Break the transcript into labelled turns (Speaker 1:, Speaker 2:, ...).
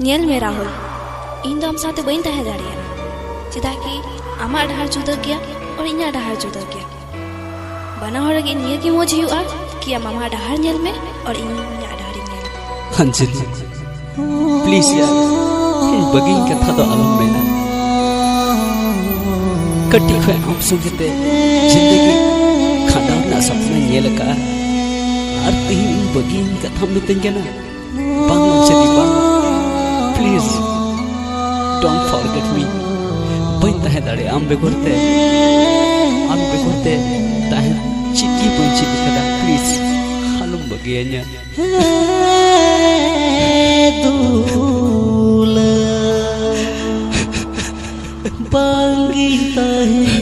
Speaker 1: nail में राहुल इन दो हम साथे बइन तहे दाड़िया चेदा कि आमा डहार जुदा गया और इना डहार जुदा गया बना हो लगे निया की मौज हुआ कि मामा डहार नेल में और इना डहार नेल
Speaker 2: अंजलि प्लीज यार बगिन कथा तो आलम मेना कटी खै हम संगते जिंदगी खाना ना सपना नेल का और तीन बगिन कथा मितन के ना बांग अंजलि बांग प्लीज डोंट फॉरगेट मी बइन तहे दाड़े आम बेगरते तहे चिकी पंची कदा प्लीज हालुम बगियाnya
Speaker 3: दूल बांगी तहे